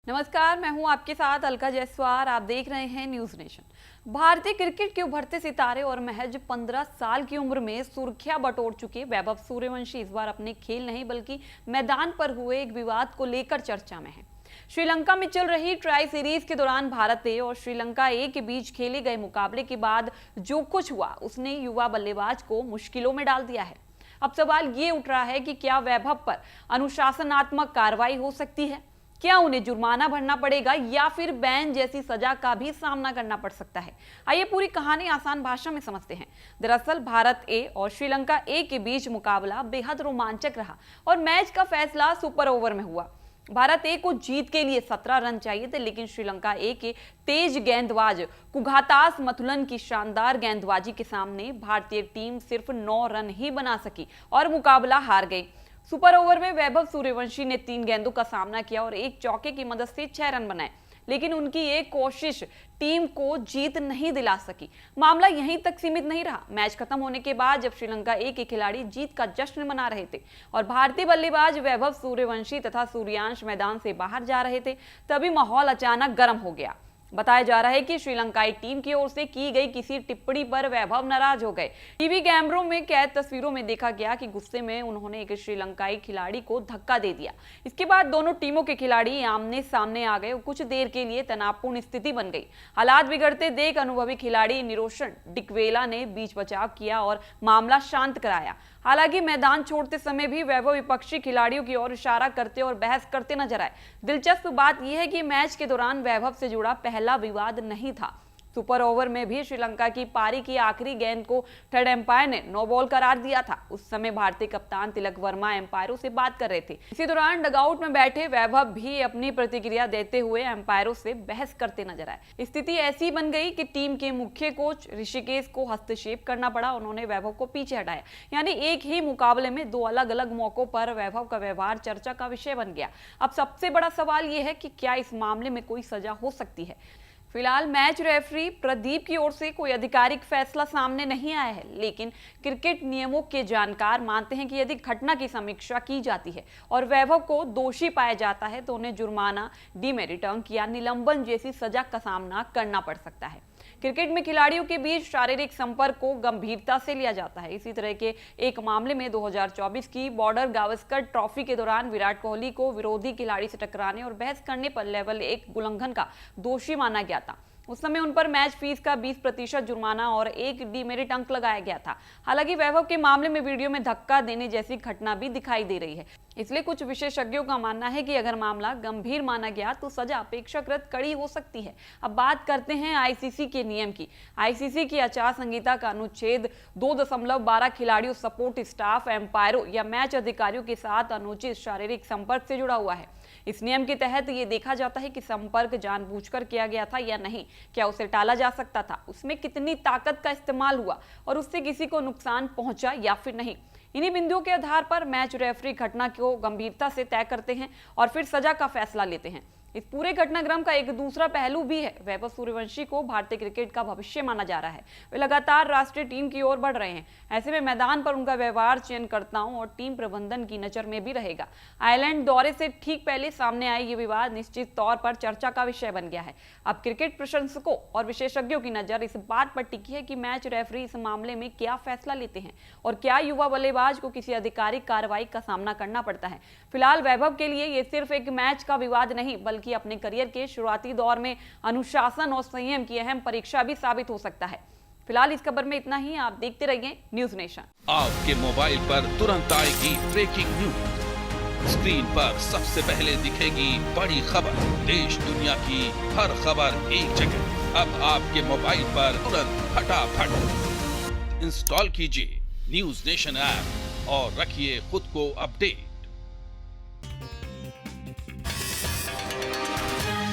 नमस्कार, मैं हूं आपके साथ अलका जयसवाल। आप देख रहे हैं न्यूज नेशन। भारतीय क्रिकेट के उभरते सितारे और महज 15 साल की उम्र में सुर्खियां बटोर चुके वैभव सूर्यवंशी इस बार अपने खेल नहीं बल्कि मैदान पर हुए एक विवाद को लेकर चर्चा में है। श्रीलंका में चल रही ट्राई सीरीज के दौरान भारत ए और श्रीलंका ए के बीच खेले गए मुकाबले के बाद जो कुछ हुआ उसने युवा बल्लेबाज को मुश्किलों में डाल दिया है। अब सवाल ये उठ रहा है कि क्या वैभव पर अनुशासनात्मक कार्रवाई हो सकती है? क्या उन्हें जुर्माना भरना पड़ेगा या फिर बैन जैसी सजा का भी सामना करना पड़ सकता है? आइए पूरी कहानी आसान भाषा में समझते हैं। दरअसल भारत ए और श्रीलंका ए के बीच मुकाबला बेहद रोमांचक रहा और मैच का फैसला सुपर ओवर में हुआ। भारत ए को जीत के लिए 17 रन चाहिए थे, लेकिन श्रीलंका ए के तेज गेंदबाज कुघातास मथुलन की शानदार गेंदबाजी के सामने भारतीय टीम सिर्फ 9 रन ही बना सकी और मुकाबला हार गई। सुपर ओवर में वैभव सूर्यवंशी ने 3 गेंदों का सामना किया और एक चौके की मदद से 6 रन बनाए, लेकिन उनकी एक कोशिश टीम को जीत नहीं दिला सकी। मामला यहीं तक सीमित नहीं रहा। मैच खत्म होने के बाद जब श्रीलंका ए के खिलाड़ी जीत का जश्न मना रहे थे और भारतीय बल्लेबाज वैभव सूर्यवंशी तथा सूर्यांश मैदान से बाहर जा रहे थे, तभी माहौल अचानक गर्म हो गया। बताया जा रहा है कि श्रीलंकाई टीम की ओर से की गई किसी टिप्पणी पर वैभव नाराज हो गए। टीवी कैमरों में कैद तस्वीरों में देखा गया कि गुस्से में उन्होंने एक श्रीलंकाई खिलाड़ी को धक्का दे दिया। इसके बाद दोनों टीमों के खिलाड़ी आमने सामने आ गए और कुछ देर के लिए तनावपूर्ण स्थिति बन गई। हालात बिगड़ते देख अनुभवी खिलाड़ी निरोशन डिकवेला ने बीच बचाव किया और मामला शांत कराया। हालांकि मैदान छोड़ते समय भी वैभव विपक्षी खिलाड़ियों की ओर इशारा करते और बहस करते नजर आए। दिलचस्प बात यह है कि मैच के दौरान वैभव से जुड़ा पहला विवाद नहीं था। सुपर ओवर में भी श्रीलंका की पारी की आखिरी गेंद को थर्ड एम्पायर ने नो बॉल करार दिया था। उस समय भारतीय कप्तान तिलक वर्मा एम्पायरों से बात कर रहे थे। इसी दौरान डगआउट में बैठे वैभव भी अपनी प्रतिक्रिया देते हुए एम्पायरों से बहस करते नजर आए। स्थिति ऐसी बन गई कि टीम के मुख्य कोच ऋषिकेश को हस्तक्षेप करना पड़ा। उन्होंने वैभव को पीछे हटाया। यानी एक ही मुकाबले में 2 अलग अलग मौकों पर वैभव का व्यवहार चर्चा का विषय बन गया। अब सबसे बड़ा सवाल यह है कि क्या इस मामले में कोई सजा हो सकती है? फिलहाल मैच रेफरी प्रदीप की ओर से कोई आधिकारिक फैसला सामने नहीं आया है, लेकिन क्रिकेट नियमों के जानकार मानते हैं कि यदि घटना की समीक्षा की जाती है और वैभव को दोषी पाया जाता है तो उन्हें जुर्माना, डीमेरिट अंक या निलंबन जैसी सजा का सामना करना पड़ सकता है। क्रिकेट में खिलाड़ियों के बीच शारीरिक संपर्क को गंभीरता से लिया जाता है। इसी तरह के एक मामले में 2024 की बॉर्डर गावस्कर ट्रॉफी के दौरान विराट कोहली को विरोधी खिलाड़ी से टकराने और बहस करने पर लेवल 1 उल्लंघन का दोषी माना गया था। उस समय उन पर मैच फीस का 20% जुर्माना और 1 डीमेरिट अंक लगाया गया था। हालांकि वैभव के मामले में वीडियो में धक्का देने जैसी घटना भी दिखाई दे रही है। इसलिए कुछ विशेषज्ञों का मानना है कि अगर मामला गंभीर माना गया तो सजा अपेक्षाकृत कड़ी हो सकती है। अब बात करते हैं आईसीसी के नियम की। आईसीसी की आचार संहिता का अनुच्छेद 2.12 खिलाड़ियों, सपोर्ट स्टाफ, एम्पायरों या मैच अधिकारियों के साथ अनुचित शारीरिक संपर्क से जुड़ा हुआ है। इस नियम के तहत ये देखा जाता है कि संपर्क जानबूझकर किया गया था या नहीं, क्या उसे टाला जा सकता था, उसमें कितनी ताकत का इस्तेमाल हुआ और उससे किसी को नुकसान पहुंचा या फिर नहीं। इन्हीं बिंदुओं के आधार पर मैच रेफरी घटना को गंभीरता से तय करते हैं और फिर सजा का फैसला लेते हैं। इस पूरे घटनाक्रम का एक दूसरा पहलू भी है। वैभव सूर्यवंशी को भारतीय क्रिकेट का भविष्य माना जा रहा है। वे लगातार राष्ट्रीय टीम की ओर बढ़ रहे हैं। ऐसे में मैदान पर उनका व्यवहार चयनकर्ताओं और टीम प्रबंधन की नजर में भी रहेगा। आयरलैंड दौरे से ठीक पहले सामने आए ये विवाद निश्चित तौर पर चर्चा का विषय बन गया है। अब क्रिकेट प्रशंसकों और विशेषज्ञों की नजर इस बात पर टिकी है कि मैच रेफरी इस मामले में क्या फैसला लेते हैं और क्या युवा बल्लेबाज को किसी आधिकारिक कार्रवाई का सामना करना पड़ता है। फिलहाल वैभव के लिए ये सिर्फ एक मैच का विवाद नहीं बल्कि अपने करियर के शुरुआती दौर में अनुशासन और संयम की अहम परीक्षा भी साबित हो सकता है। फिलहाल इस खबर में इतना ही। आप देखते रहिए न्यूज नेशन। आपके मोबाइल पर तुरंत आएगी ब्रेकिंग न्यूज। स्क्रीन पर सबसे पहले दिखेगी बड़ी खबर। देश दुनिया की हर खबर एक जगह। अब आपके मोबाइल पर तुरंत फटाफट इंस्टॉल कीजिए न्यूज नेशन ऐप और रखिए खुद को अपडेट।